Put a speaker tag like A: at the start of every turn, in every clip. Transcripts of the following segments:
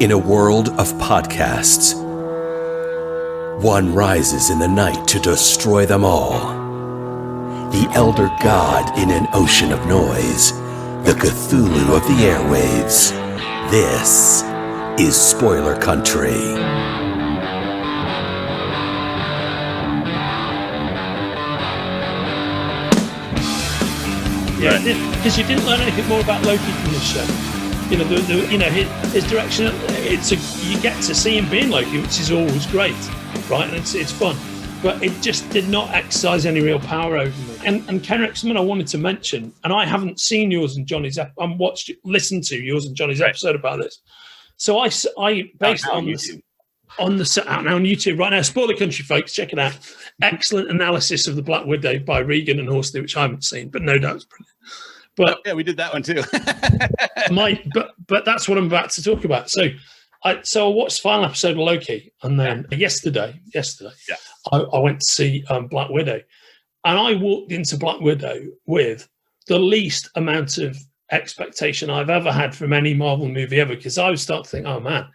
A: In a world of podcasts, one rises in the night to destroy them all. The elder god in an ocean of noise, the Cthulhu of the airwaves. This is Spoiler Country.
B: Yeah, because you didn't learn anything more about Loki from this show. You know, his direction. You get to see him being Loki, which is always great, right? And it's fun, but it just did not exercise any real power over me. And Kenric, something I wanted to mention, and I haven't seen yours and Johnny's. Listened to yours and Johnny's episode about this. So I based on YouTube. On YouTube right now. Spoiler Country, folks, check it out. Excellent analysis of the Black Widow by Regan and Horsley, which I haven't seen, but no doubt it's brilliant. But
C: yeah, we did that one too.
B: but that's what I'm about to talk about. So I watched the final episode of Loki, and then yesterday, I went to see Black Widow, and I walked into Black Widow with the least amount of expectation I've ever had from any Marvel movie ever, because I would start to think, oh man,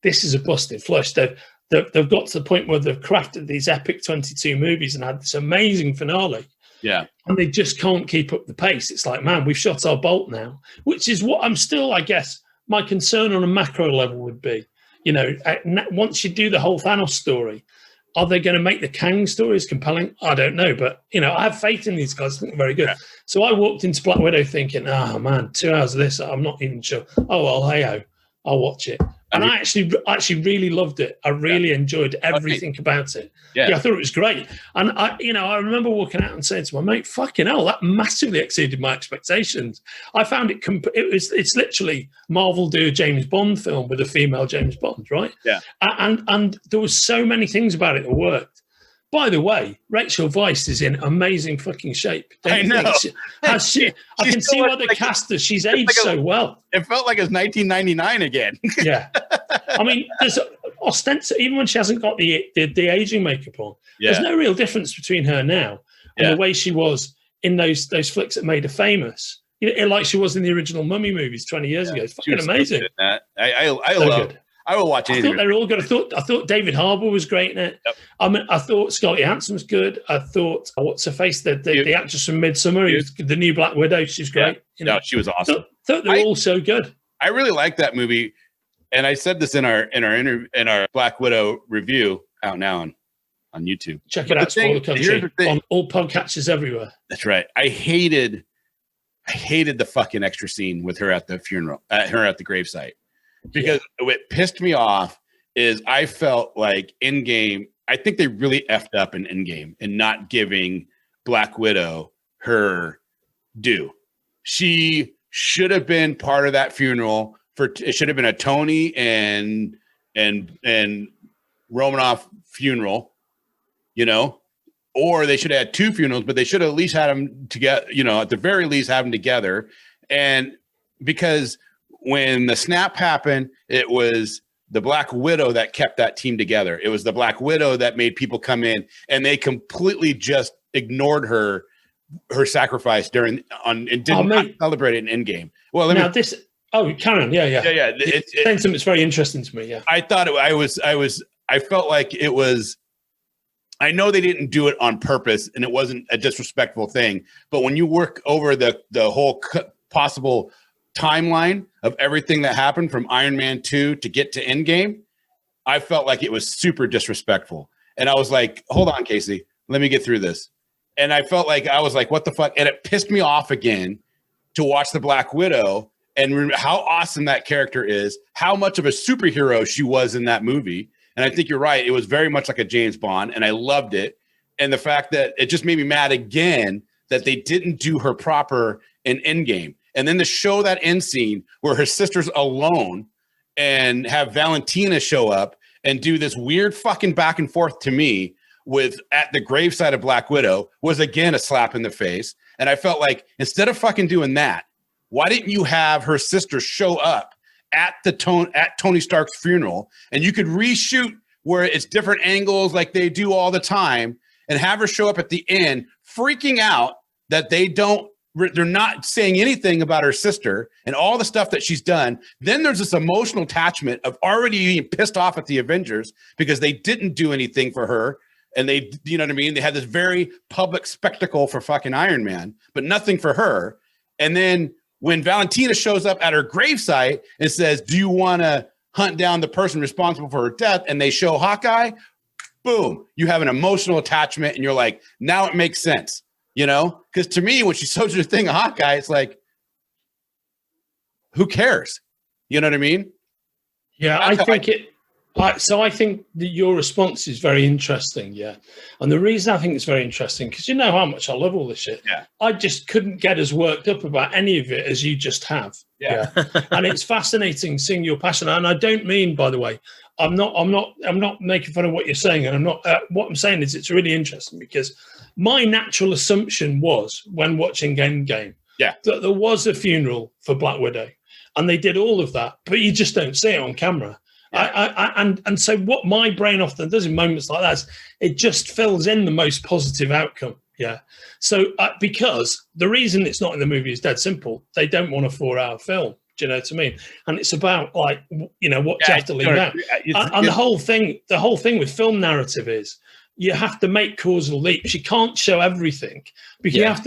B: this is a busted flush. They've got to the point where they've crafted these epic 22 movies and had this amazing finale.
C: Yeah. And
B: they just can't keep up the pace. It's like, man, we've shot our bolt now, which is what I'm still, I guess, my concern on a macro level would be, you know, once you do the whole Thanos story, are they going to make the Kang stories compelling? I don't know. But, you know, I have faith in these guys. I think they're very good. Yeah. So I walked into Black Widow thinking, oh, man, 2 hours of this, I'm not even sure. Oh, well, hey-ho, I'll watch it. And I actually really loved it. I really enjoyed everything about it. Yeah, I thought it was great. And I remember walking out and saying to my mate, "Fucking hell, that massively exceeded my expectations." I found it's literally Marvel do a James Bond film with a female James Bond, right? Yeah. And there was so many things about it that worked. By the way, Rachel Weisz is in amazing fucking shape.
C: I know.
B: I can see why they cast her. She's aged so well.
C: It felt like it was 1999 again.
B: Yeah. I mean, there's ostensibly, even when she hasn't got the aging makeup on, there's no real difference between her now and the way she was in those flicks that made her famous. You know, like she was in the original Mummy movies 20 years ago. It's fucking amazing.
C: I love it. I will watch anything.
B: I thought they were all good. I thought David Harbour was great in it. Yep. I mean, I thought Scarlett Johansson was good. I thought, what's her face? The actress from Midsommar, the new Black Widow. She's great.
C: Yeah. No, she was awesome.
B: I thought they were all so good.
C: I really like that movie, and I said this in our Black Widow review out now on YouTube.
B: Check it out, Spoiler Country, on all podcatchers everywhere.
C: That's right. I hated the fucking extra scene with her at the funeral, her at the gravesite. Because what pissed me off is I felt like Endgame, I think they really effed up in Endgame and not giving Black Widow her due. She should have been part of that funeral. It should have been a Tony and Romanoff funeral, you know, or they should have had two funerals, but they should have at least had them together, you know, at the very least have them together. And because when the snap happened, it was the Black Widow that kept that team together. It was the Black Widow that made people come in, and they completely just ignored her sacrifice and didn't celebrate it in Endgame. Well,
B: Karen, yeah. It's saying something that's very interesting to me. Yeah,
C: I thought I felt like it was. I know they didn't do it on purpose, and it wasn't a disrespectful thing. But when you work over the whole possible timeline of everything that happened from Iron Man 2 to get to Endgame, I felt like it was super disrespectful. And I was like, hold on, Casey, let me get through this. And I felt like I was like, what the fuck? And it pissed me off again to watch the Black Widow and how awesome that character is, how much of a superhero she was in that movie. And I think you're right. It was very much like a James Bond, and I loved it. And the fact that it just made me mad again that they didn't do her proper in Endgame. And then to show that end scene where her sister's alone and have Valentina show up and do this weird fucking back and forth to me with at the graveside of Black Widow was again a slap in the face. And I felt like instead of fucking doing that, why didn't you have her sister show up at Tony Stark's funeral, and you could reshoot where it's different angles like they do all the time, and have her show up at the end freaking out that they don't they're not saying anything about her sister and all the stuff that she's done. Then there's this emotional attachment of already being pissed off at the Avengers because they didn't do anything for her. And they, you know what I mean? They had this very public spectacle for fucking Iron Man, but nothing for her. And then when Valentina shows up at her gravesite and says, do you want to hunt down the person responsible for her death? And they show Hawkeye, boom, you have an emotional attachment and you're like, now it makes sense, you know? Because to me, when she shows her thing of Hawkeye, it's like, who cares? You know what I mean?
B: Yeah, I think I think that your response is very interesting, yeah. And the reason I think it's very interesting, because you know how much I love all this shit.
C: Yeah.
B: I just couldn't get as worked up about any of it as you just have.
C: Yeah.
B: And it's fascinating seeing your passion. And I don't mean, by the way, I'm not making fun of what you're saying. And I'm not. What I'm saying is it's really interesting because my natural assumption was when watching Endgame, that there was a funeral for Black Widow, and they did all of that, but you just don't see it on camera. And so what my brain often does in moments like that is it just fills in the most positive outcome. Yeah. So because the reason it's not in the movie is dead simple. They don't want a 4-hour film. Do you know what I mean? And it's about like, you know, what you have to leave out. And the whole thing with film narrative is you have to make causal leaps. You can't show everything because you have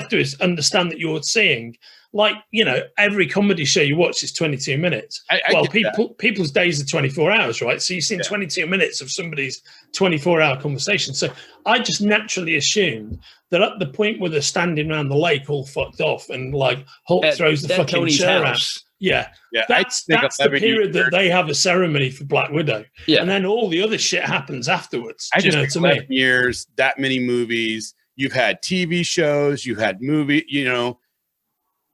B: to understand that you're seeing. Like, you know, every comedy show you watch is 22 minutes. People's days are 24 hours, right? So you've seen 22 minutes of somebody's 24-hour conversation. So I just naturally assumed that at the point where they're standing around the lake all fucked off and like Hulk throws the fucking
D: Tony's
B: chair
D: house.
B: out. That's the period that they have a ceremony for Black Widow. Yeah. And then all the other shit happens afterwards.
C: I just 11 years, that many movies. You've had TV shows, you've had movie, you know.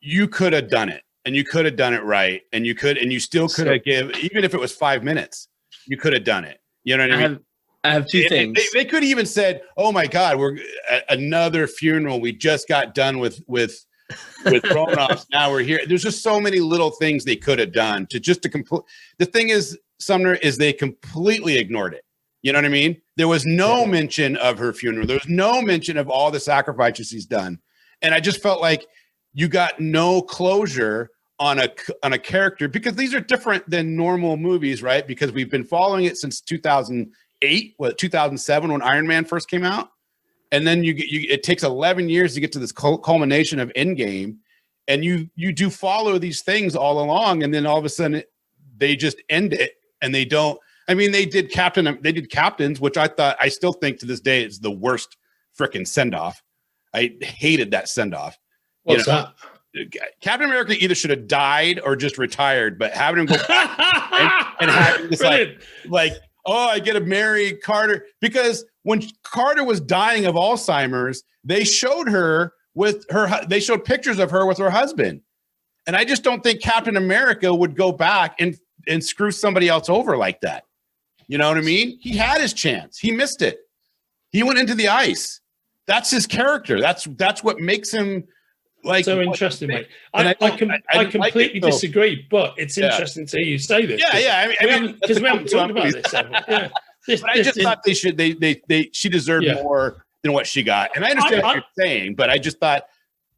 C: You could have done it, and you could have done it right, and you still could have even if it was 5 minutes, you could have done it. You know what I mean?
D: I have two things.
C: They could have even said, "Oh my God, we're at another funeral. We just got done with Romanovs. Now we're here." There's just so many little things they could have done to complete. The thing is, Sumner, is they completely ignored it. You know what I mean? There was no mention of her funeral. There was no mention of all the sacrifices she's done, and I just felt like you got no closure on a character because these are different than normal movies, right? Because we've been following it since 2008, 2007 when Iron Man first came out. And then it takes 11 years to get to this culmination of Endgame. And you do follow these things all along. And then all of a sudden they just end it and they don't. I mean, they did Captains, which I still think to this day is the worst freaking send-off. I hated that send-off.
B: What's that?
C: Captain America either should have died or just retired, but having him go back and having this like, oh, I get to marry Carter. Because when Carter was dying of Alzheimer's, they showed pictures of her with her husband. And I just don't think Captain America would go back and screw somebody else over like that. You know what I mean? He had his chance. He missed it. He went into the ice. That's his character. That's what makes him like
B: so interesting, mate. I completely disagree, but it's interesting to hear you say this.
C: Yeah. I mean,
B: because we haven't talked about this ever. Yeah.
C: But I just thought they should. She deserved more than what she got, and I understand what you're saying, but I just thought,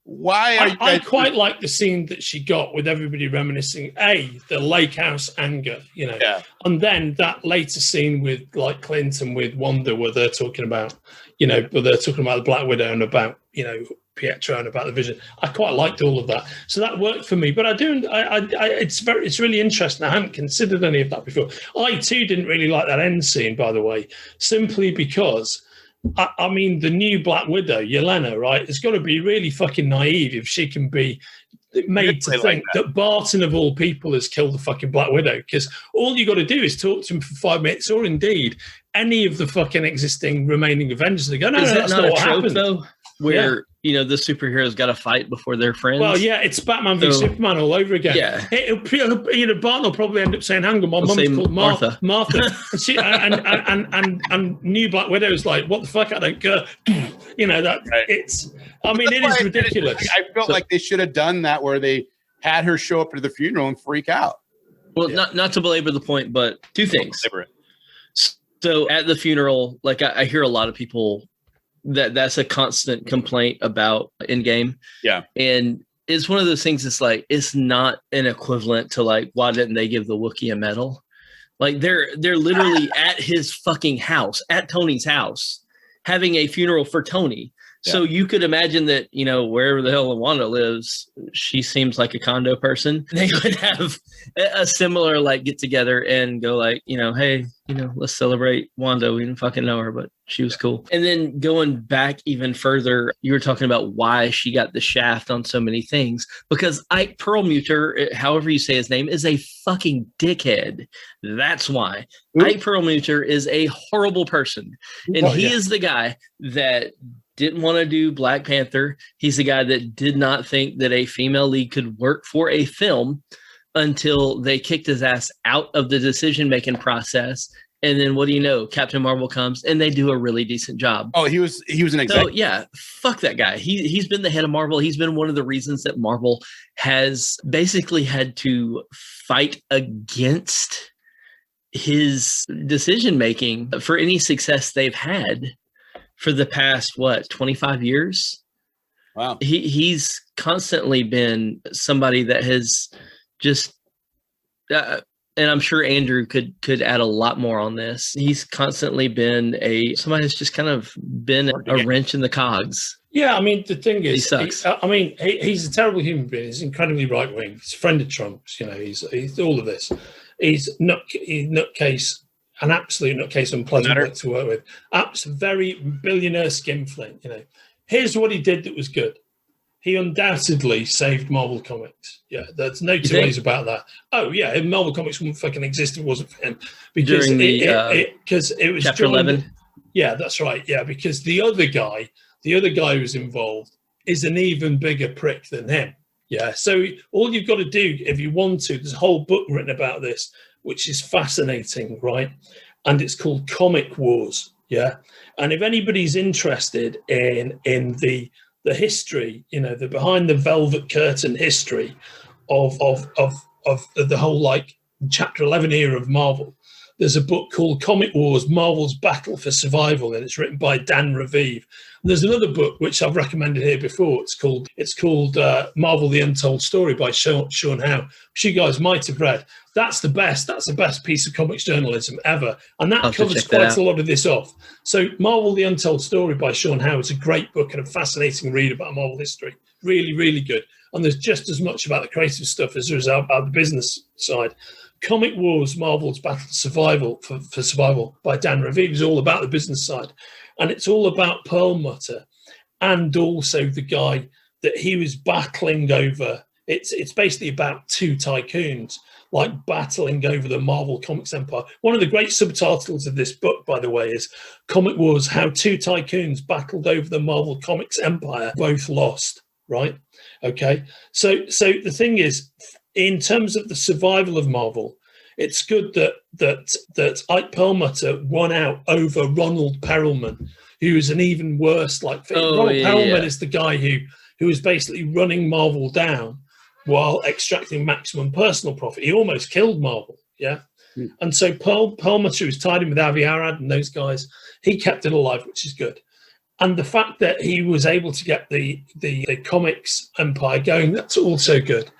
C: why are you guys?
B: I quite like the scene that she got with everybody reminiscing the lake house anger, you know, and then that later scene with like Clinton with Wanda, where they're talking about, you know, the Black Widow and about, you know, Pietro and about the Vision. I quite liked all of that, so that worked for me. But it's really interesting. I hadn't considered any of that before. I too didn't really like that end scene, by the way, simply because I mean the new Black Widow, Yelena, right? It's got to be really fucking naive if she can be made to think that Barton of all people has killed the fucking Black Widow, because all you got to do is talk to him for 5 minutes, or indeed any of the fucking existing remaining Avengers. They go, no, that's not what happened.
D: Though, where you know the superheroes got to fight before they're friends.
B: Well, yeah, it's Batman v Superman all over again. Yeah, Barton will probably end up saying, "Hang on, my mum's called Martha." And she and new Black Widow's like, "What the fuck? I don't care." You know that it's. I mean, it is ridiculous.
C: I felt like they should have done that, where they had her show up to the funeral and freak out.
D: Well, not to belabor the point, but two things. So at the funeral, like I hear a lot of people that's a constant complaint about Endgame.
C: Yeah.
D: And it's one of those things that's like, it's not an equivalent to like, why didn't they give the Wookiee a medal? Like they're literally at his fucking house, at Tony's house, having a funeral for Tony. So you could imagine that, you know, wherever the hell Wanda lives, she seems like a condo person. They would have a similar like get together and go like, you know, hey, you know, let's celebrate Wanda. We didn't fucking know her, but she was cool. And then going back even further, you were talking about why she got the shaft on so many things, because Ike Perlmutter, however you say his name, is a fucking dickhead. That's why. Ooh. Ike Perlmutter is a horrible person. And he is the guy that didn't want to do Black Panther. He's the guy that did not think that a female lead could work for a film until they kicked his ass out of the decision-making process. And then what do you know? Captain Marvel comes and they do a really decent job.
C: Oh, he was an executive.
D: So yeah, fuck that guy. He's been the head of Marvel. He's been one of the reasons that Marvel has basically had to fight against his decision-making for any success they've had for the past, 25 years?
C: Wow.
D: He's constantly been somebody that has just, and I'm sure Andrew could add a lot more on this. He's constantly been somebody that's just kind of been a wrench in the cogs.
B: Yeah, I mean, the thing is,
D: he sucks.
B: He's a terrible human being. He's incredibly right-wing. He's a friend of Trump's, you know, he's all of this. He's nutcase. An absolute nutcase, unpleasant to work with. Very billionaire skinflint, you know. Here's what he did that was good. He undoubtedly saved Marvel Comics. Yeah, there's no two ways about that. Oh yeah, if Marvel Comics wouldn't fucking exist if it wasn't for him. Because it was
D: Chapter 11.
B: Yeah, that's right. Yeah, because the other guy who's involved is an even bigger prick than him. Yeah, so all you've got to do if you want to, there's a whole book written about this, which is fascinating, right? And it's called Comic Wars, yeah? And if anybody's interested in the history, you know, the behind the velvet curtain history of the whole, like, Chapter 11 era of Marvel, there's a book called Comic Wars, Marvel's Battle for Survival, and it's written by Dan Raviv. And there's another book which I've recommended here before. It's called Marvel: The Untold Story by Sean Howe, which you guys might have read. That's the best piece of comics journalism ever, and that covers quite a lot of this off. So Marvel: The Untold Story by Sean Howe is a great book and a fascinating read about Marvel history. Really, really good. And there's just as much about the creative stuff as there is about the business side. Comic Wars, Marvel's Battle for Survival by Dan Raviv is all about the business side. And it's all about Perlmutter and also the guy that he was battling over. It's basically about two tycoons, like battling over the Marvel Comics empire. One of the great subtitles of this book, by the way, is Comic Wars, How Two Tycoons Battled Over the Marvel Comics Empire, Both Lost, right? Okay. So the thing is, in terms of the survival of Marvel, it's good that Ike Perlmutter won out over Ronald Perelman, who is an even worse Ronald Perelman is the guy who is basically running Marvel down while extracting maximum personal profit. He almost killed Marvel, yeah. And so Perlmutter, who's tied in with Avi Arad and those guys, he kept it alive, which is good. And the fact that he was able to get the comics empire going, that's also good.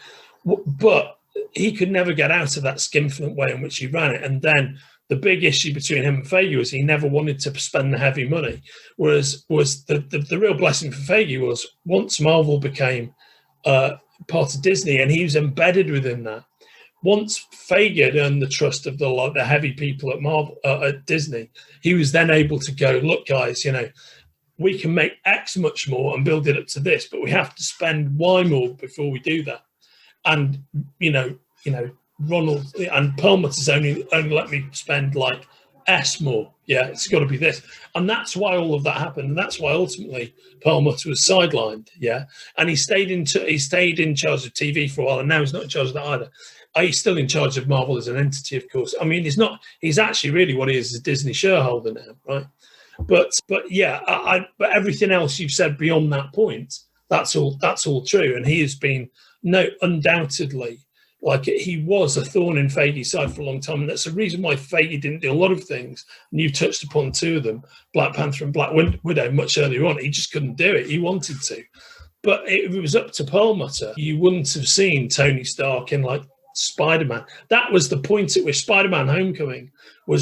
B: But he could never get out of that skinflint way in which he ran it. And then the big issue between him and Feige was he never wanted to spend the heavy money. Whereas the real blessing for Feige was once Marvel became part of Disney and he was embedded within that. Once Feige had earned the trust of the heavy people at Marvel at Disney, he was then able to go, look, guys, you know, we can make X much more and build it up to this, but we have to spend Y more before we do that. And you know, Ronald and Perlmutter's only let me spend like S more. Yeah, it's got to be this, and that's why all of that happened, and that's why ultimately Perlmutter was sidelined. Yeah, and he stayed in charge of TV for a while, and now he's not in charge of that either. He's still in charge of Marvel as an entity, of course. I mean, he's not. He's actually really what he is a Disney shareholder now, right? But yeah, but everything else you've said beyond that point, that's all true, and he has been undoubtedly like he was a thorn in Feige's side for a long time, and that's the reason why Feige didn't do a lot of things. And you touched upon two of them, Black Panther and Black Widow, much earlier on. He just couldn't do it. He wanted to. But if it was up to Perlmutter, you wouldn't have seen Tony Stark in like Spider-Man. That was the point at which Spider-Man Homecoming was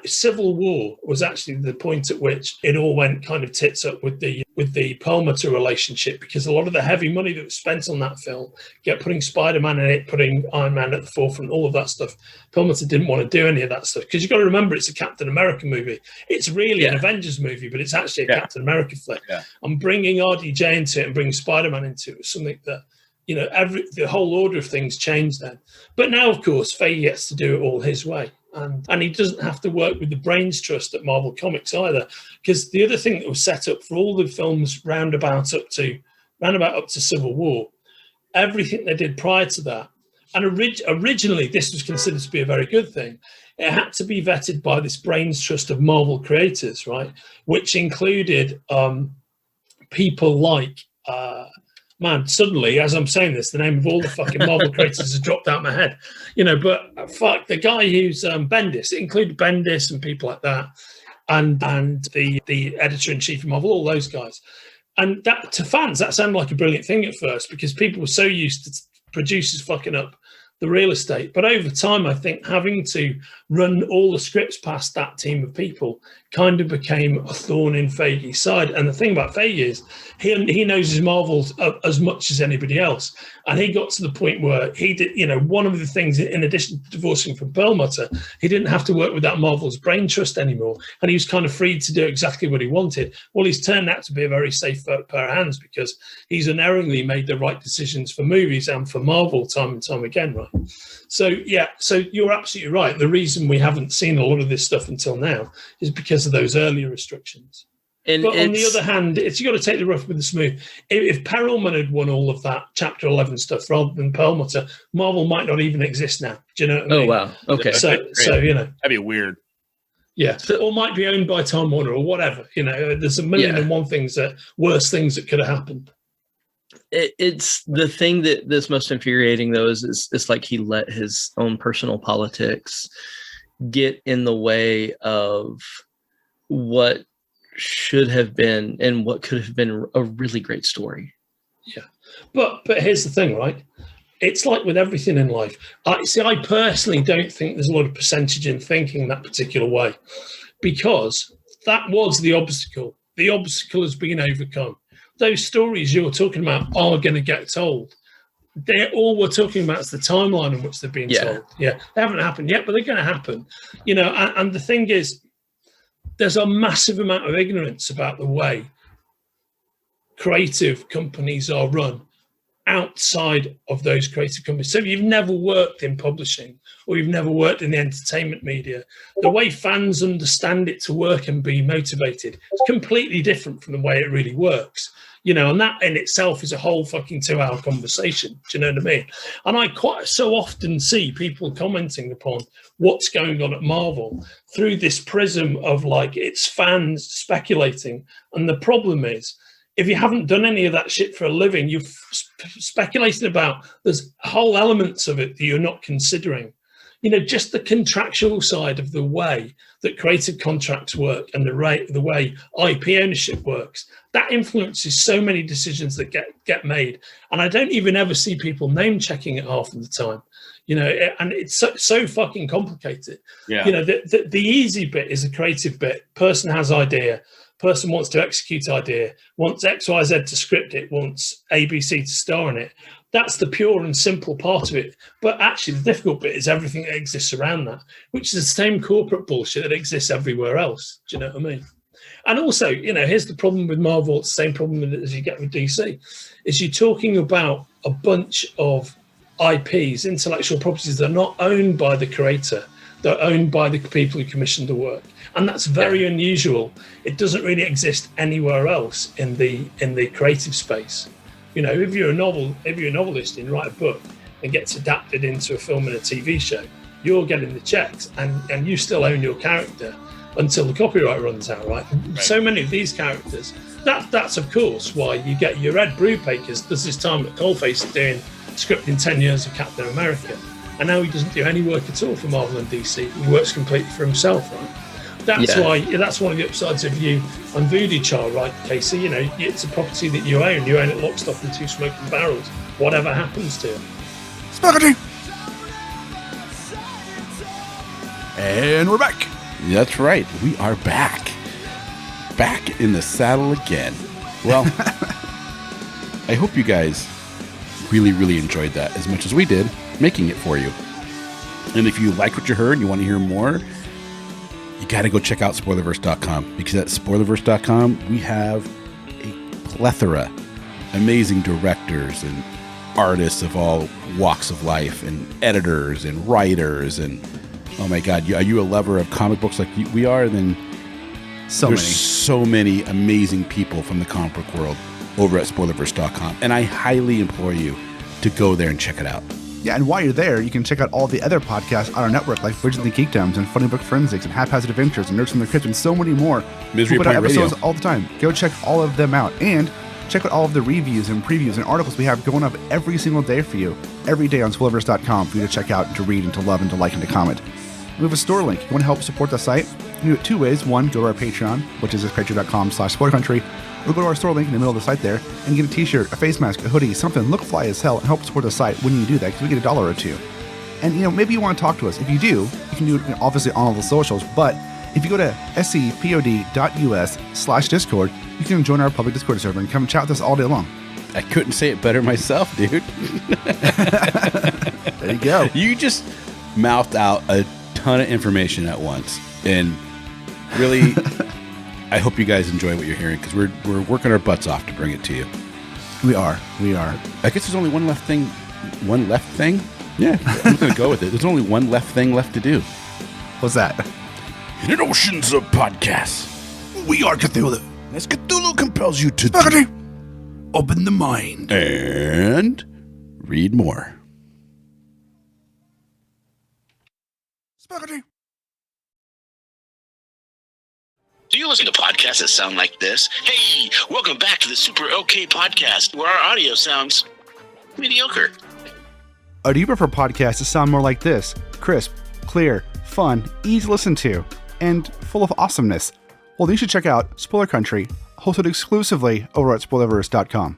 B: Civil War was actually the point at which it all went kind of tits up with the Perlmutter relationship, because a lot of the heavy money that was spent on that film, putting Spider-Man in it, putting Iron Man at the forefront, all of that stuff. Perlmutter didn't want to do any of that stuff, because you've got to remember it's a Captain America movie. It's really an Avengers movie, but it's actually a Captain America flick. Yeah. And bringing RDJ into it and bringing Spider-Man into it was something that, you know, the whole order of things changed then. But now, of course, Feige gets to do it all his way. And he doesn't have to work with the brains trust at Marvel Comics either. Because the other thing that was set up for all the films roundabout up to Civil War, everything they did prior to that, and originally this was considered to be a very good thing, it had to be vetted by this brains trust of Marvel creators, right? Which included people like... man, suddenly, as I'm saying this, the name of all the fucking Marvel creators has dropped out of my head. You know, but fuck, the guy who's Bendis, it included Bendis and people like that, and the editor-in-chief of Marvel, all those guys. And that, to fans, that sounded like a brilliant thing at first, because people were so used to producers fucking up the real estate. But over time, I think having to run all the scripts past that team of people kind of became a thorn in Feige's side. And the thing about Feige is he knows his Marvels as much as anybody else. And he got to the point where he did, you know, one of the things, in addition to divorcing from Perlmutter, he didn't have to work with that Marvel's brain trust anymore. And he was kind of free to do exactly what he wanted. Well, he's turned out to be a very safe pair of hands, because he's unerringly made the right decisions for movies and for Marvel time and time again, right? So, yeah, so you're absolutely right. The reason we haven't seen a lot of this stuff until now is because of those earlier restrictions. But on the other hand, you got to take the rough with the smooth. If Perelman had won all of that Chapter 11 stuff rather than Perlmutter, Marvel might not even exist now. Do you know what I mean?
D: Oh, wow. Okay.
B: So you know.
C: That'd be weird.
B: Yeah. Or might be owned by Time Warner or whatever. You know, there's a million and one worse things that could have happened.
D: It's the thing that's most infuriating, though, is it's like he let his own personal politics get in the way of what should have been and what could have been a really great story.
B: Yeah. But here's the thing, right? It's like with everything in life. I personally don't think there's a lot of percentage in thinking that particular way, because that was the obstacle. The obstacle has been overcome. Those stories you're talking about are going to get told. All we're talking about is the timeline in which they're being told. Yeah, they haven't happened yet, but they're going to happen. You know, and the thing is, there's a massive amount of ignorance about the way creative companies are run outside of those creative companies. So if you've never worked in publishing or you've never worked in the entertainment media, the way fans understand it to work and be motivated is completely different from the way it really works. You know, and that in itself is a whole fucking 2-hour conversation. Do you know what I mean? And I quite so often see people commenting upon what's going on at Marvel through this prism of like, it's fans speculating. And the problem is, if you haven't done any of that shit for a living, you've speculated about, there's whole elements of it that you're not considering. You know, just the contractual side of the way that creative contracts work and the way IP ownership works, that influences so many decisions that get made. And I don't even ever see people name checking it half of the time. You know, and it's so fucking complicated. Yeah. You know, the easy bit is the creative bit. Person has idea. Person wants to execute idea, wants X, Y, Z to script it, wants ABC to star in it. That's the pure and simple part of it. But actually, the difficult bit is everything that exists around that, which is the same corporate bullshit that exists everywhere else. Do you know what I mean? And also, you know, here's the problem with Marvel. It's the same problem as you get with DC, is you're talking about a bunch of IPs, intellectual properties, that are not owned by the creator. They're owned by the people who commissioned the work. And that's very unusual. It doesn't really exist anywhere else in the creative space. You know, if you're a novelist and you write a book and gets adapted into a film and a TV show, you're getting the checks and you still own your character until the copyright runs out, right? So many of these characters, that's of course why you get your Ed Brubaker's. There's this time at Coalface doing scripting 10 years of Captain America. And now he doesn't do any work at all for Marvel and DC. He works completely for himself, right? That's one of the upsides of you on Voodoo Child, right, Casey? You know, it's a property that you own it lock, stock, and two smoking barrels. Whatever happens to it.
E: Spaghetti! And we're back.
F: That's right. We are back. Back in the saddle again. Well, I hope you guys really, really enjoyed that as much as we did making it for you. And if you like what you heard and you want to hear more, you got to go check out spoilerverse.com, because at spoilerverse.com, we have a plethora, amazing directors and artists of all walks of life, and editors and writers. And oh my God, are you a lover of comic books like we are? Then there's so many amazing people from the comic book world over at spoilerverse.com. And I highly implore you to go there and check it out.
E: Yeah, and while you're there, you can check out all the other podcasts on our network, like Bridges and Geekdoms and Funny Book Forensics and Haphazard Adventures and Nerds from the Crypt and so many more.
F: Misery
E: we put out
F: Point Radio.
E: episodes all the time. Go check all of them out. And check out all of the reviews and previews and articles we have going up every single day for you. Every day on spoilerverse.com for you to check out and to read and to love and to like and to comment. We have a store link. You want to help support the site? You can do it two ways. One, go to our Patreon, which is patreon.com/spoilercountry. Or go to our store link in the middle of the site there and get a t-shirt, a face mask, a hoodie, something, look fly as hell, and help support the site when you do that, because we get $1 or $2. And, you know, maybe you want to talk to us. If you do, you can do it obviously on all the socials, but if you go to scpod.us/Discord, you can join our public Discord server and come chat with us all day long.
F: I couldn't say it better myself, dude.
E: There you go.
F: You just mouthed out a ton of information at once. And really, I hope you guys enjoy what you're hearing, because we're working our butts off to bring it to you.
E: We are.
F: I guess there's only one left thing. Yeah, I'm going to go with it. There's only one thing left to do.
E: What's that?
F: In oceans of podcasts,
E: We are Cthulhu.
F: as Cthulhu compels you to
E: Spaghetti. Open the mind.
F: and read more.
E: Spaghetti.
G: Do you listen to podcasts that sound like this? Hey, welcome back to the Super OK Podcast, where our audio sounds mediocre.
E: Or do you prefer podcasts that sound more like this? Crisp, clear, fun, easy to listen to, and full of awesomeness? Well, then you should check out Spoiler Country, hosted exclusively over at spoilerverse.com.